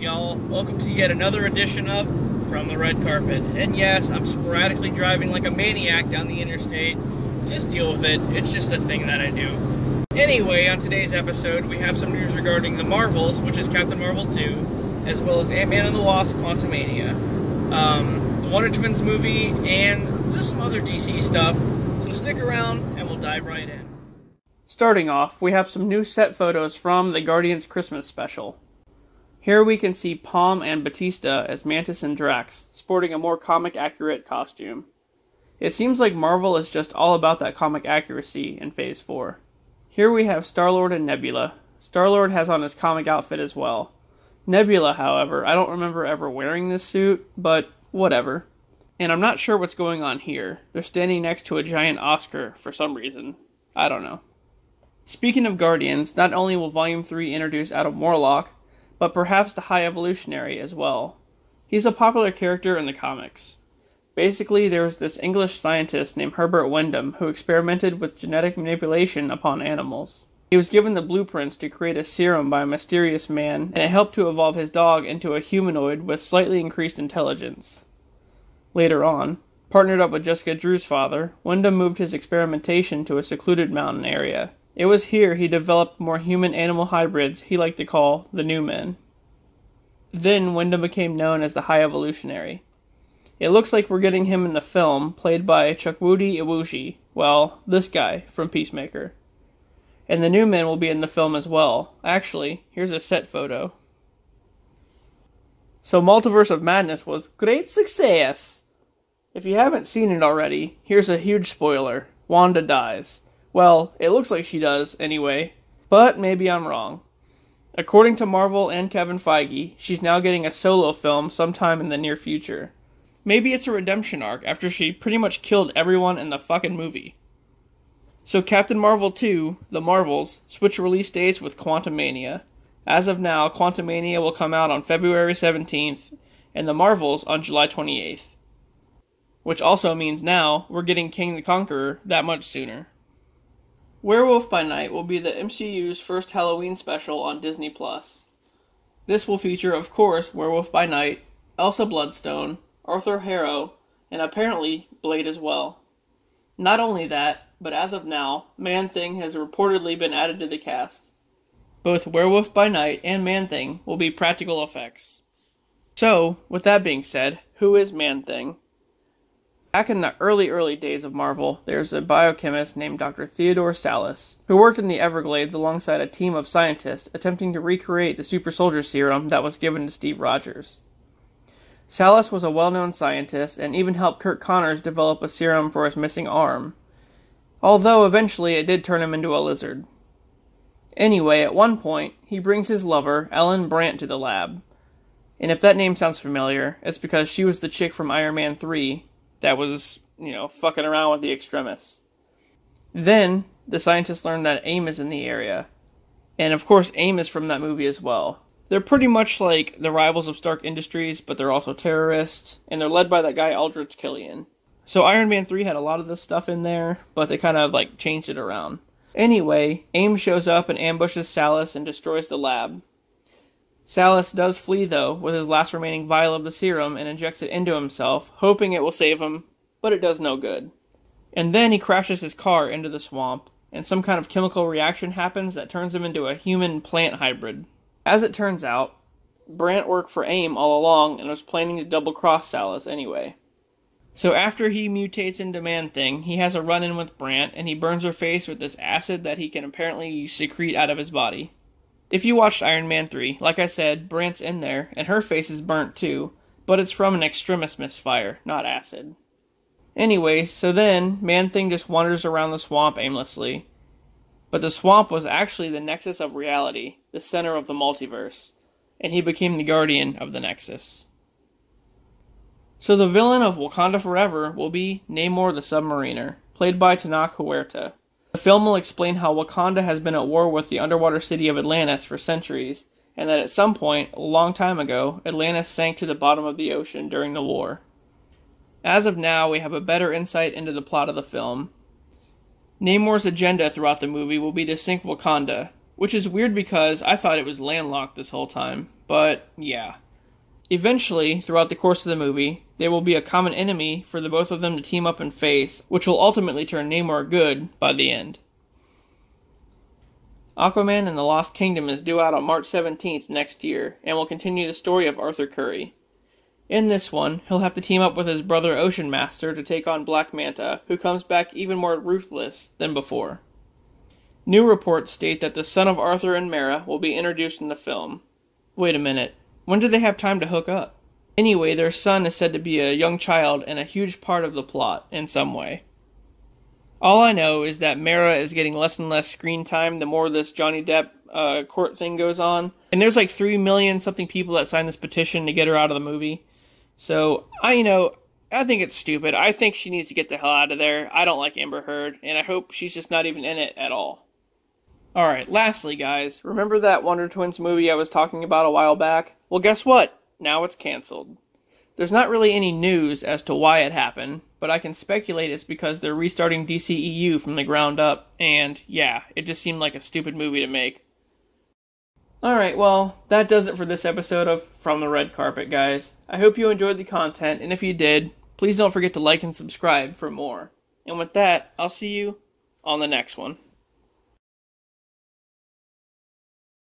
y'all. Welcome to yet another edition of From the Red Carpet. And yes, I'm sporadically driving like a maniac down the interstate. Just deal with it. It's just a thing that I do. Anyway, on today's episode, we have some news regarding the Marvels, which is Captain Marvel 2, as well as Ant-Man and the Wasp: Quantumania, the Wonder Twins movie, and just some other DC stuff. So stick around, and we'll dive right in. Starting off, we have some new set photos from the Guardians Christmas special. Here we can see Palm and Batista as Mantis and Drax, sporting a more comic-accurate costume. It seems like Marvel is just all about that comic accuracy in Phase 4. Here we have Star-Lord and Nebula. Star-Lord has on his comic outfit as well. Nebula, however, I don't remember ever wearing this suit, but whatever. And I'm not sure what's going on here. They're standing next to a giant Oscar for some reason. I don't know. Speaking of Guardians, not only will Volume 3 introduce Adam Warlock, but perhaps the High Evolutionary as well. He's a popular character in the comics. Basically, there was this English scientist named Herbert Wyndham who experimented with genetic manipulation upon animals. He was given the blueprints to create a serum by a mysterious man, and it helped to evolve his dog into a humanoid with slightly increased intelligence. Later on, partnered up with Jessica Drew's father, Wyndham moved his experimentation to a secluded mountain area. It was here he developed more human-animal hybrids he liked to call the New Men. Then Wyndham became known as the High Evolutionary. It looks like we're getting him in the film, played by Chukwudi Iwuji, well, this guy from Peacemaker. And the New Men will be in the film as well. Actually, here's a set photo. So Multiverse of Madness was great success! If you haven't seen it already, here's a huge spoiler. Wanda dies. Well, it looks like she does, anyway. But maybe I'm wrong. According to Marvel and Kevin Feige, she's now getting a solo film sometime in the near future. Maybe it's a redemption arc after she pretty much killed everyone in the fucking movie. So Captain Marvel 2, The Marvels, switch release dates with Quantumania. As of now, Quantumania will come out on February 17th, and The Marvels on July 28th. Which also means now, we're getting King the Conqueror that much sooner. Werewolf by Night will be the MCU's first Halloween special on Disney+. This will feature, of course, Werewolf by Night, Elsa Bloodstone, Arthur Harrow, and apparently Blade as well. Not only that, but as of now, Man-Thing has reportedly been added to the cast. Both Werewolf by Night and Man-Thing will be practical effects. So, with that being said, who is Man-Thing? Back in the early days of Marvel, there's a biochemist named Dr. Theodore Sallis, who worked in the Everglades alongside a team of scientists attempting to recreate the super soldier serum that was given to Steve Rogers. Sallis was a well-known scientist and even helped Kirk Connors develop a serum for his missing arm, although eventually it did turn him into a lizard. Anyway, at one point, he brings his lover, Ellen Brandt, to the lab. And if that name sounds familiar, it's because she was the chick from Iron Man 3, that was, fucking around with the extremists. Then, the scientists learned that AIM is in the area. And of course, AIM is from that movie as well. They're pretty much like the rivals of Stark Industries, but they're also terrorists, and they're led by that guy Aldrich Killian. So Iron Man 3 had a lot of this stuff in there, but they kind of, changed it around. Anyway, AIM shows up and ambushes Sallis and destroys the lab. Sallis does flee, though, with his last remaining vial of the serum and injects it into himself, hoping it will save him, but it does no good. And then he crashes his car into the swamp, and some kind of chemical reaction happens that turns him into a human-plant hybrid. As it turns out, Brandt worked for AIM all along and was planning to double-cross Sallis anyway. So after he mutates into Man-Thing, he has a run-in with Brandt, and he burns her face with this acid that he can apparently secrete out of his body. If you watched Iron Man 3, like I said, Brandt's in there, and her face is burnt too, but it's from an extremis misfire, not acid. Anyway, so then, Man-Thing just wanders around the swamp aimlessly. But the swamp was actually the nexus of reality, the center of the multiverse, and he became the guardian of the nexus. So the villain of Wakanda Forever will be Namor the Submariner, played by Tenoch Huerta. The film will explain how Wakanda has been at war with the underwater city of Atlantis for centuries, and that at some point, a long time ago, Atlantis sank to the bottom of the ocean during the war. As of now, we have a better insight into the plot of the film. Namor's agenda throughout the movie will be to sink Wakanda, which is weird because I thought it was landlocked this whole time, but yeah. Eventually, throughout the course of the movie, there will be a common enemy for the both of them to team up and face, which will ultimately turn Namor good by the end. Aquaman and the Lost Kingdom is due out on March 17th next year, and will continue the story of Arthur Curry. In this one, he'll have to team up with his brother Ocean Master to take on Black Manta, who comes back even more ruthless than before. New reports state that the son of Arthur and Mera will be introduced in the film. Wait a minute. When do they have time to hook up? Anyway, their son is said to be a young child and a huge part of the plot, in some way. All I know is that Mera is getting less and less screen time the more this Johnny Depp court thing goes on. And there's like 3 million something people that signed this petition to get her out of the movie. So, I think it's stupid. I think she needs to get the hell out of there. I don't like Amber Heard, and I hope she's just not even in it at all. Alright, lastly guys, remember that Wonder Twins movie I was talking about a while back? Well, guess what? Now it's cancelled. There's not really any news as to why it happened, but I can speculate it's because they're restarting DCEU from the ground up, and yeah, it just seemed like a stupid movie to make. Alright, well, that does it for this episode of From the Red Carpet, guys. I hope you enjoyed the content, and if you did, please don't forget to like and subscribe for more. And with that, I'll see you on the next one.